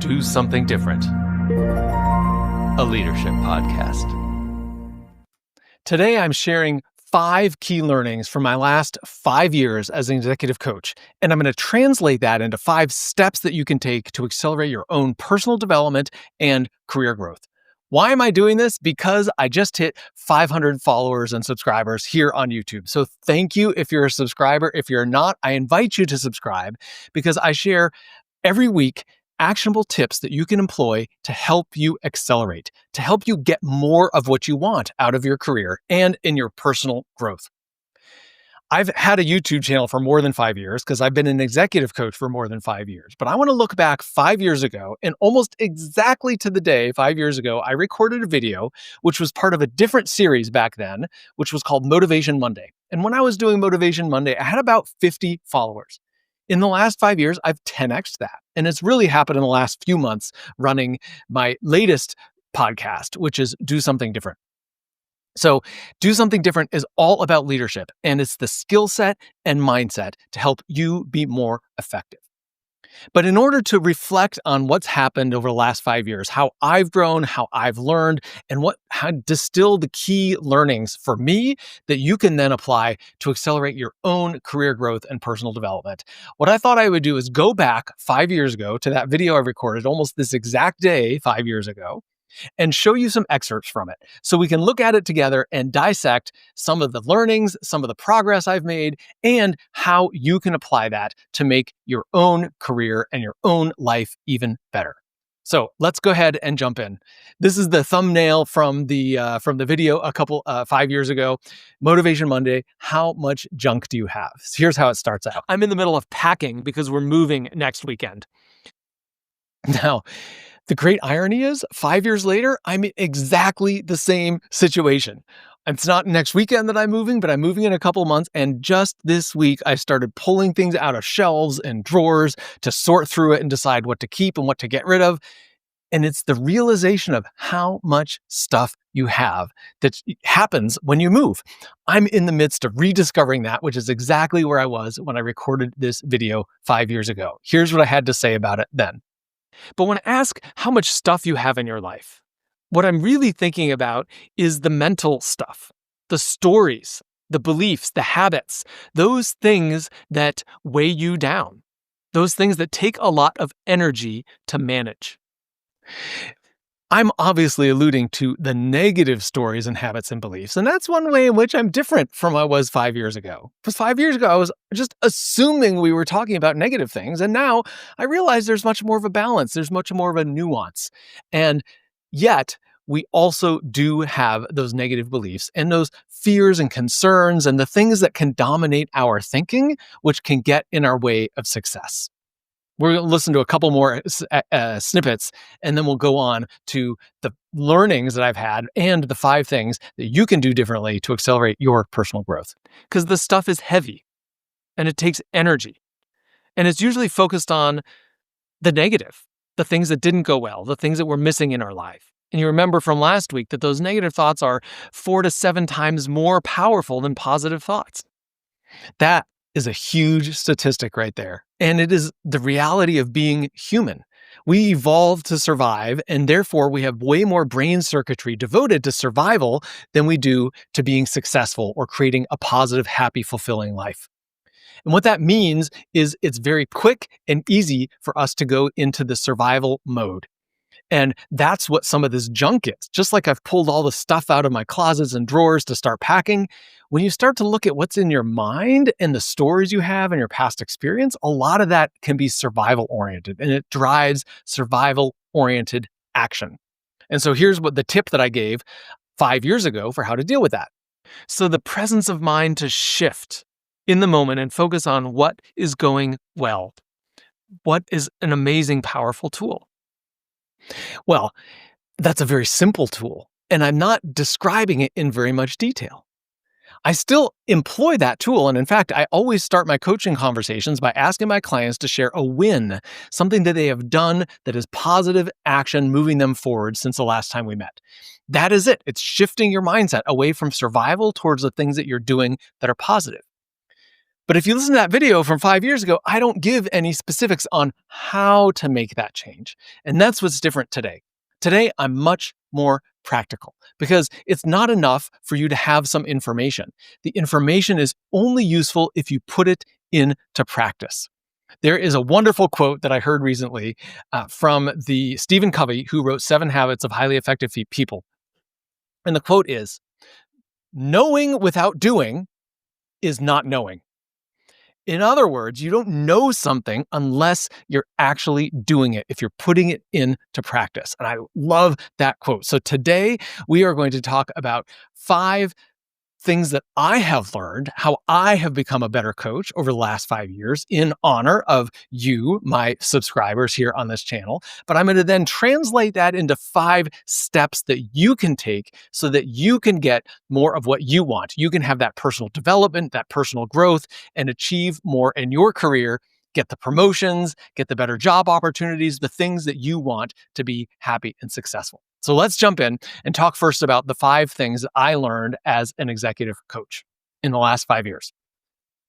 Do Something Different, a leadership podcast. Today, I'm sharing 5 key learnings from my last 5 years as an executive coach, and I'm going to translate that into 5 steps that you can take to accelerate your own personal development and career growth. Why am I doing this? Because I just hit 500 followers and subscribers here on YouTube. So thank you if you're a subscriber. If you're not, I invite you to subscribe because I share every week actionable tips that you can employ to help you accelerate, to help you get more of what you want out of your career and in your personal growth. I've had a YouTube channel for more than 5 years because I've been an executive coach for more than 5 years. But I want to look back 5 years ago, and almost exactly to the day 5 years ago, I recorded a video which was part of a different series back then, which was called Motivation Monday. And when I was doing Motivation Monday, I had about 50 followers. In the last 5 years, I've 10x'd that. And it's really happened in the last few months running my latest podcast, which is Do Something Different. So Do Something Different is all about leadership, and it's the skill set and mindset to help you be more effective. But in order to reflect on what's happened over the last 5 years, how I've grown, how I've learned, and how distill the key learnings for me that you can then apply to accelerate your own career growth and personal development. What I thought I would do is go back 5 years ago to that video I recorded almost this exact day 5 years ago and show you some excerpts from it so we can look at it together and dissect some of the learnings, some of the progress I've made, and how you can apply that to make your own career and your own life even better. So let's go ahead and jump in. This is the thumbnail from the video 5 years ago. Motivation Monday. How much junk do you have? So here's how it starts out. I'm in the middle of packing because we're moving next weekend. Now, the great irony is 5 years later, I'm in exactly the same situation. It's not next weekend that I'm moving, but I'm moving in a couple of months. And just this week, I started pulling things out of shelves and drawers to sort through it and decide what to keep and what to get rid of. And it's the realization of how much stuff you have that happens when you move. I'm in the midst of rediscovering that, which is exactly where I was when I recorded this video 5 years ago. Here's what I had to say about it then. But when I ask how much stuff you have in your life, what I'm really thinking about is the mental stuff, the stories, the beliefs, the habits, those things that weigh you down, those things that take a lot of energy to manage. I'm obviously alluding to the negative stories and habits and beliefs, and that's one way in which I'm different from I was 5 years ago. Because 5 years ago, I was just assuming we were talking about negative things, and now I realize there's much more of a balance, there's much more of a nuance. And yet, we also do have those negative beliefs and those fears and concerns and the things that can dominate our thinking, which can get in our way of success. We're going to listen to a couple more snippets, and then we'll go on to the learnings that I've had and the 5 things that you can do differently to accelerate your personal growth. Because the stuff is heavy, and it takes energy, and it's usually focused on the negative, the things that didn't go well, the things that we're missing in our life. And you remember from last week that those negative thoughts are 4 to 7 times more powerful than positive thoughts. That is a huge statistic right there. And it is the reality of being human. We evolved to survive, and therefore we have way more brain circuitry devoted to survival than we do to being successful or creating a positive, happy, fulfilling life. And what that means is it's very quick and easy for us to go into the survival mode. And that's what some of this junk is. Just like I've pulled all the stuff out of my closets and drawers to start packing, when you start to look at what's in your mind and the stories you have and your past experience, a lot of that can be survival oriented, and it drives survival oriented action. And so here's what the tip that I gave 5 years ago for how to deal with that. So the presence of mind to shift in the moment and focus on what is going well. What is an amazing, powerful tool? Well, that's a very simple tool, and I'm not describing it in very much detail. I still employ that tool, and in fact, I always start my coaching conversations by asking my clients to share a win, something that they have done that is positive action moving them forward since the last time we met. That is it. It's shifting your mindset away from survival towards the things that you're doing that are positive. But if you listen to that video from 5 years ago, I don't give any specifics on how to make that change. And that's what's different today. Today, I'm much more practical because it's not enough for you to have some information. The information is only useful if you put it into practice. There is a wonderful quote that I heard recently from the Stephen Covey, who wrote 7 Habits of Highly Effective People. And the quote is, "Knowing without doing is not knowing." In other words, you don't know something unless you're actually doing it, if you're putting it into practice. And I love that quote. So today we are going to talk about 5 things that I have learned, how I have become a better coach over the last 5 years in honor of you, my subscribers here on this channel. But I'm going to then translate that into 5 steps that you can take so that you can get more of what you want. You can have that personal development, that personal growth, and achieve more in your career, get the promotions, get the better job opportunities, the things that you want to be happy and successful. So let's jump in and talk first about the 5 things that I learned as an executive coach in the last 5 years.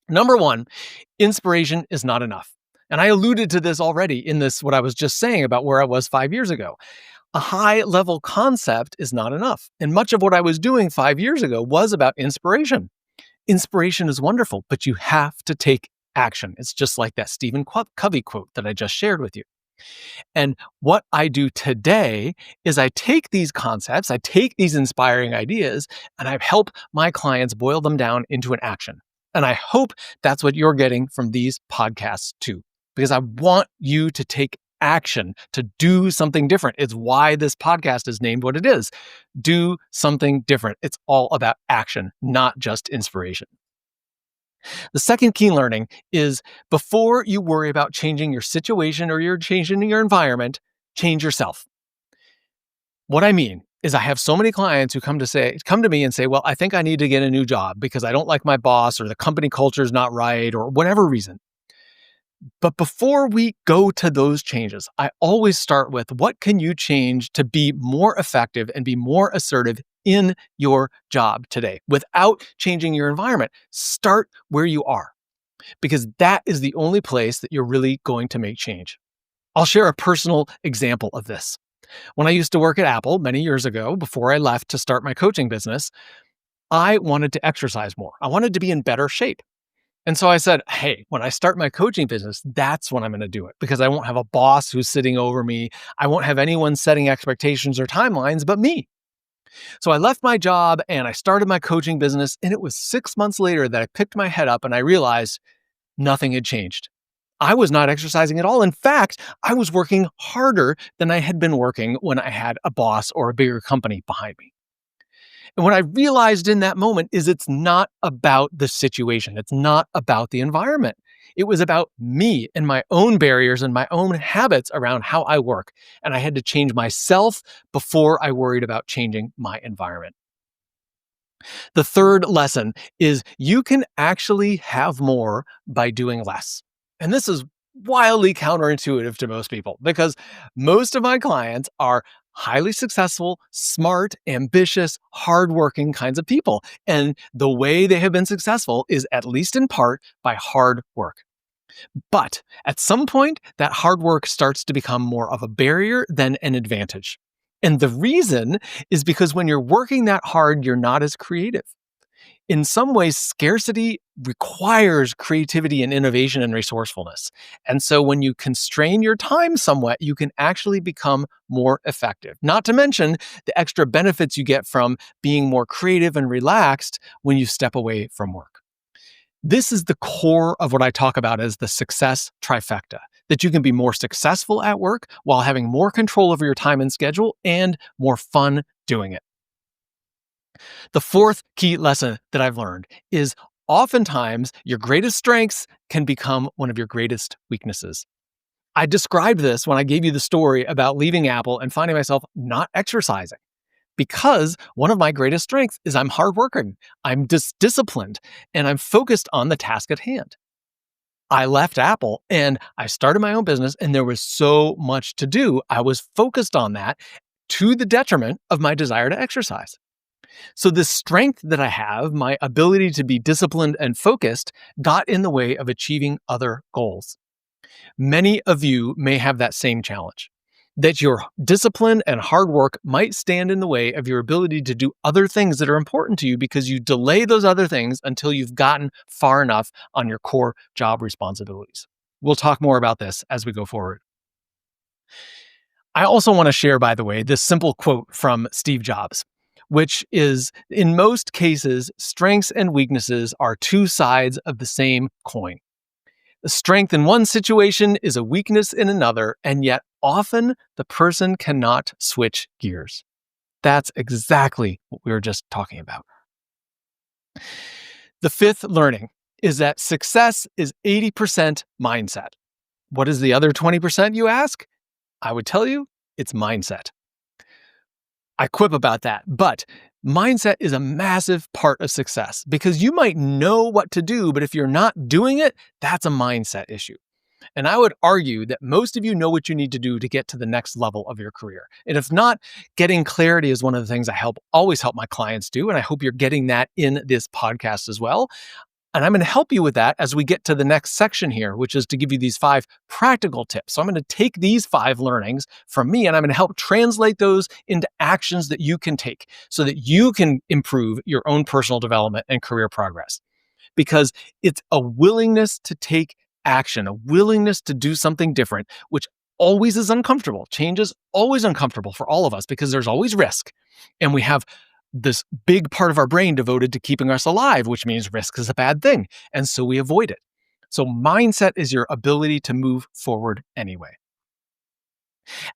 Number 1, inspiration is not enough. And I alluded to this already in this, what I was just saying about where I was 5 years ago. A high level concept is not enough. And much of what I was doing 5 years ago was about inspiration. Inspiration is wonderful, but you have to take action. It's just like that Stephen Covey quote that I just shared with you. And what I do today is I take these concepts, I take these inspiring ideas, and I help my clients boil them down into an action. And I hope that's what you're getting from these podcasts too, because I want you to take action, to do something different. It's why this podcast is named what it is. Do something different. It's all about action, not just inspiration. The second key learning is before you worry about changing your situation or you're changing your environment, change yourself. What I mean is I have so many clients who come to me and say, well, I think I need to get a new job because I don't like my boss or the company culture is not right or whatever reason. But before we go to those changes, I always start with what can you change to be more effective and be more assertive in your job today without changing your environment. Start where you are, because that is the only place that you're really going to make change. I'll share a personal example of this. When I used to work at Apple many years ago, before I left to start my coaching business, I wanted to exercise more. I wanted to be in better shape. And so I said, hey, when I start my coaching business, that's when I'm going to do it, because I won't have a boss who's sitting over me. I won't have anyone setting expectations or timelines but me. So I left my job and I started my coaching business. And it was 6 months later that I picked my head up and I realized nothing had changed. I was not exercising at all. In fact, I was working harder than I had been working when I had a boss or a bigger company behind me. And what I realized in that moment is it's not about the situation. It's not about the environment. It was about me and my own barriers and my own habits around how I work. And I had to change myself before I worried about changing my environment. The third lesson is you can actually have more by doing less. And this is wildly counterintuitive to most people because most of my clients are highly successful, smart, ambitious, hardworking kinds of people. And the way they have been successful is at least in part by hard work. But at some point, that hard work starts to become more of a barrier than an advantage. And the reason is because when you're working that hard, you're not as creative. In some ways, scarcity requires creativity and innovation and resourcefulness. And so when you constrain your time somewhat, you can actually become more effective. Not to mention the extra benefits you get from being more creative and relaxed when you step away from work. This is the core of what I talk about as the success trifecta, that you can be more successful at work while having more control over your time and schedule and more fun doing it. The fourth key lesson that I've learned is oftentimes your greatest strengths can become one of your greatest weaknesses. I described this when I gave you the story about leaving Apple and finding myself not exercising, because one of my greatest strengths is I'm hardworking, I'm disciplined, and I'm focused on the task at hand. I left Apple and I started my own business, and there was so much to do. I was focused on that to the detriment of my desire to exercise. So, the strength that I have, my ability to be disciplined and focused, got in the way of achieving other goals. Many of you may have that same challenge, that your discipline and hard work might stand in the way of your ability to do other things that are important to you because you delay those other things until you've gotten far enough on your core job responsibilities. We'll talk more about this as we go forward. I also want to share, by the way, this simple quote from Steve Jobs, which is, in most cases, strengths and weaknesses are two sides of the same coin. The strength in one situation is a weakness in another, and yet often the person cannot switch gears. That's exactly what we were just talking about. The fifth learning is that success is 80% mindset. What is the other 20%, you ask? I would tell you it's mindset. I quip about that, but mindset is a massive part of success because you might know what to do, but if you're not doing it, that's a mindset issue. And I would argue that most of you know what you need to do to get to the next level of your career. And if not, getting clarity is one of the things I always help my clients do. And I hope you're getting that in this podcast as well. And I'm going to help you with that as we get to the next section here, which is to give you these 5 practical tips. So I'm going to take these 5 learnings from me and I'm going to help translate those into actions that you can take so that you can improve your own personal development and career progress. Because it's a willingness to take action, a willingness to do something different, which always is uncomfortable. Change is always uncomfortable for all of us because there's always risk. And we have this big part of our brain devoted to keeping us alive, which means risk is a bad thing. And so we avoid it. So mindset is your ability to move forward anyway.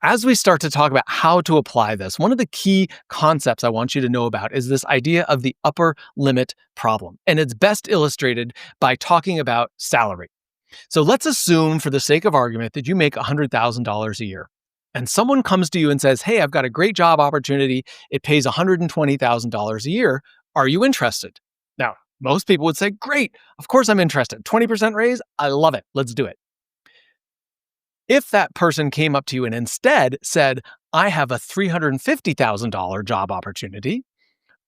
As we start to talk about how to apply this, one of the key concepts I want you to know about is this idea of the upper limit problem. And it's best illustrated by talking about salary. So let's assume, for the sake of argument, that you make $100,000 a year. And someone comes to you and says, hey, I've got a great job opportunity. It pays $120,000 a year. Are you interested? Now, most people would say, great, of course I'm interested. 20% raise, I love it. Let's do it. If that person came up to you and instead said, I have a $350,000 job opportunity,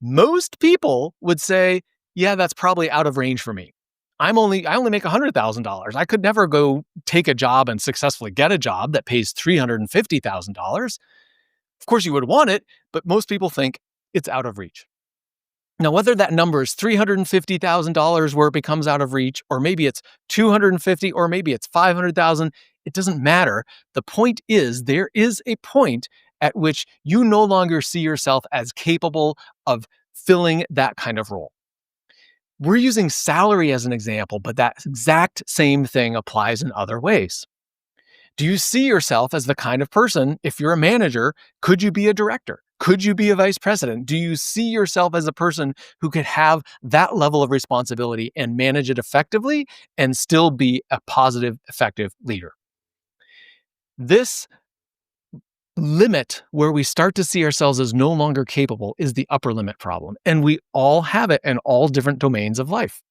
most people would say, yeah, that's probably out of range for me. I only make $100,000. I could never go take a job and successfully get a job that pays $350,000. Of course, you would want it, but most people think it's out of reach. Now, whether that number is $350,000 where it becomes out of reach, or maybe it's $250,000, or maybe it's $500,000, it doesn't matter. The point is, there is a point at which you no longer see yourself as capable of filling that kind of role. We're using salary as an example, but that exact same thing applies in other ways. Do you see yourself as the kind of person, if you're a manager, could you be a director? Could you be a vice president? Do you see yourself as a person who could have that level of responsibility and manage it effectively and still be a positive, effective leader? This limit where we start to see ourselves as no longer capable is the upper limit problem. And we all have it in all different domains of life.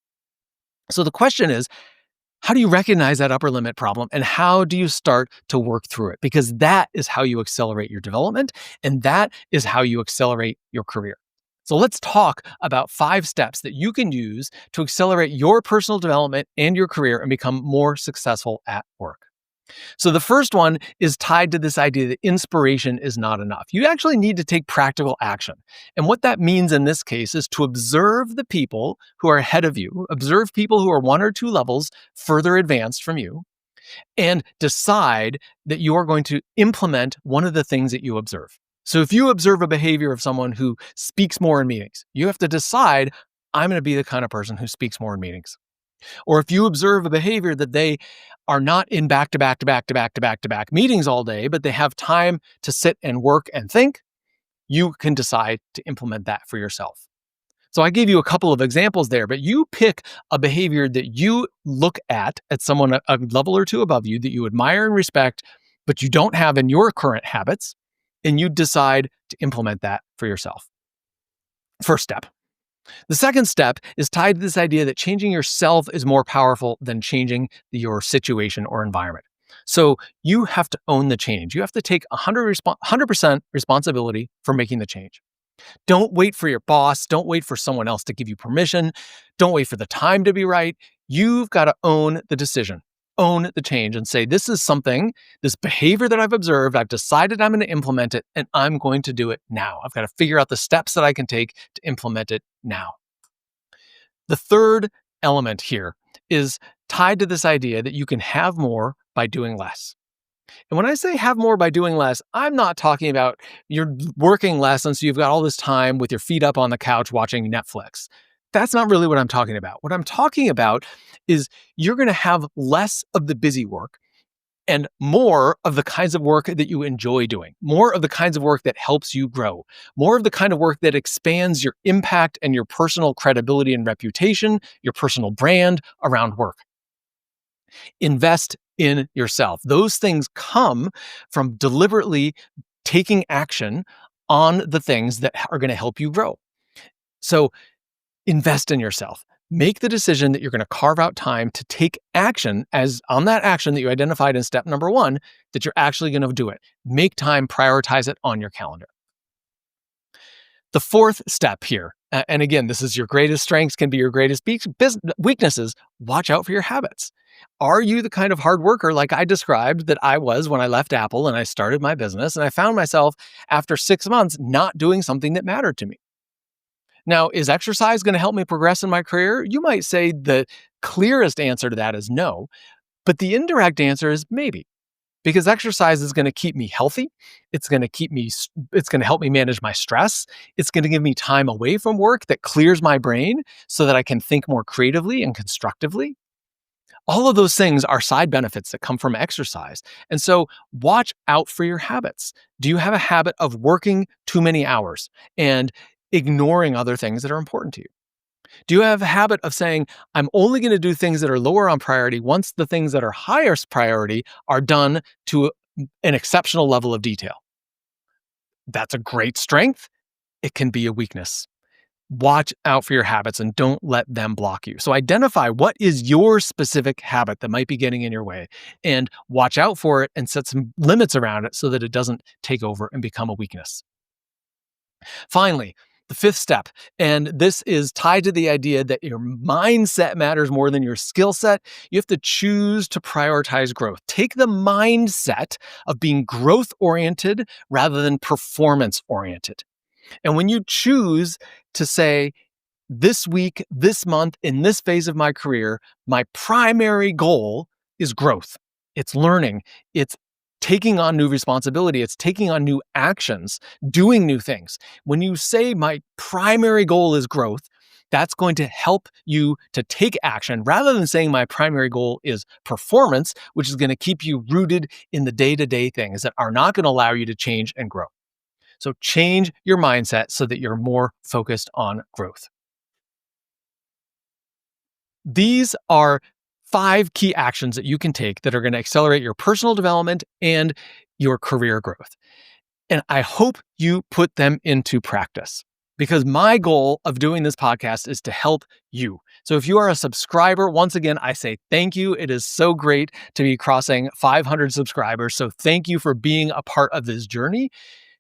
So the question is, how do you recognize that upper limit problem and how do you start to work through it? Because that is how you accelerate your development and that is how you accelerate your career. So let's talk about 5 steps that you can use to accelerate your personal development and your career and become more successful at work. So the first one is tied to this idea that inspiration is not enough. You actually need to take practical action. And what that means in this case is to observe the people who are ahead of you, observe people who are 1 or 2 levels further advanced from you, and decide that you are going to implement one of the things that you observe. So if you observe a behavior of someone who speaks more in meetings, you have to decide, I'm going to be the kind of person who speaks more in meetings. Or if you observe a behavior that they are not in back-to-back meetings all day, but they have time to sit and work and think, you can decide to implement that for yourself. So I gave you a couple of examples there, but you pick a behavior that you look at someone a level or 2 above you that you admire and respect, but you don't have in your current habits, and you decide to implement that for yourself. First step. The second step is tied to this idea that changing yourself is more powerful than changing your situation or environment. So you have to own the change. You have to take 100% responsibility for making the change. Don't wait for your boss. Don't wait for someone else to give you permission. Don't wait for the time to be right. You've got to own the decision, own the change, and say, this is something, this behavior that I've observed, I've decided I'm going to implement it, and I'm going to do it now. I've got to figure out the steps that I can take to implement it now. The third element here is tied to this idea that you can have more by doing less. And when I say have more by doing less, I'm not talking about you're working less and so you've got all this time with your feet up on the couch watching Netflix. That's not really what I'm talking about. What I'm talking about is you're going to have less of the busy work and more of the kinds of work that you enjoy doing, more of the kinds of work that helps you grow, more of the kind of work that expands your impact and your personal credibility and reputation, your personal brand around work. Invest in yourself. Those things come from deliberately taking action on the things that are going to help you grow. So invest in yourself. Make the decision that you're going to carve out time to take action as on that action that you identified in step number 1, that you're actually going to do it. Make time, prioritize it on your calendar. The fourth step here, and again, this is your greatest strengths can be your greatest weaknesses. Watch out for your habits. Are you the kind of hard worker like I described that I was when I left Apple and I started my business and I found myself after 6 months not doing something that mattered to me? Now, is exercise going to help me progress in my career? You might say the clearest answer to that is no, but the indirect answer is maybe. Because exercise is going to keep me healthy. It's going to help me manage my stress. It's going to give me time away from work that clears my brain so that I can think more creatively and constructively. All of those things are side benefits that come from exercise. And so watch out for your habits. Do you have a habit of working too many hours and ignoring other things that are important to you? Do you have a habit of saying, I'm only going to do things that are lower on priority once the things that are highest priority are done to an exceptional level of detail? That's a great strength. It can be a weakness. Watch out for your habits and don't let them block you. So identify what is your specific habit that might be getting in your way and watch out for it and set some limits around it so that it doesn't take over and become a weakness. Finally, the fifth step, and this is tied to the idea that your mindset matters more than your skill set. You have to choose to prioritize growth. Take the mindset of being growth-oriented rather than performance-oriented. And when you choose to say, this week, this month, in this phase of my career, my primary goal is growth. It's learning. It's taking on new responsibility. It's taking on new actions, doing new things. When you say my primary goal is growth, that's going to help you to take action rather than saying my primary goal is performance, which is going to keep you rooted in the day-to-day things that are not going to allow you to change and grow. So change your mindset so that you're more focused on growth. These are 5 key actions that you can take that are going to accelerate your personal development and your career growth. And I hope you put them into practice because my goal of doing this podcast is to help you. So if you are a subscriber, once again, I say thank you. It is so great to be crossing 500 subscribers. So thank you for being a part of this journey.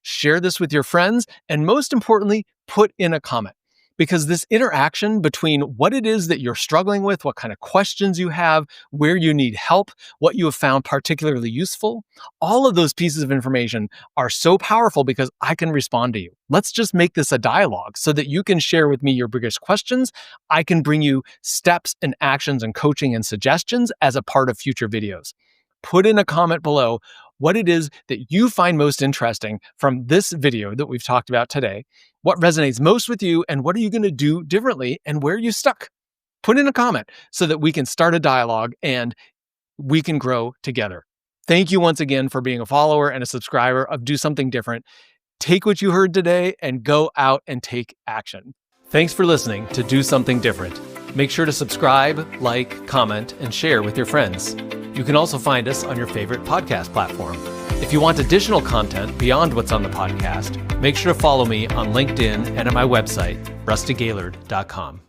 Share this with your friends, and most importantly, put in a comment. Because this interaction between what it is that you're struggling with, what kind of questions you have, where you need help, what you have found particularly useful, all of those pieces of information are so powerful because I can respond to you. Let's just make this a dialogue so that you can share with me your biggest questions. I can bring you steps and actions and coaching and suggestions as a part of future videos. Put in a comment below what it is that you find most interesting from this video that we've talked about today. What resonates most with you and what are you going to do differently and where are you stuck? Put in a comment so that we can start a dialogue and we can grow together. Thank you once again for being a follower and a subscriber of Do Something Different. Take what you heard today and go out and take action. Thanks for listening to Do Something Different. Make sure to subscribe, like, comment, and share with your friends. You can also find us on your favorite podcast platform. If you want additional content beyond what's on the podcast, make sure to follow me on LinkedIn and at my website, rustygaylord.com.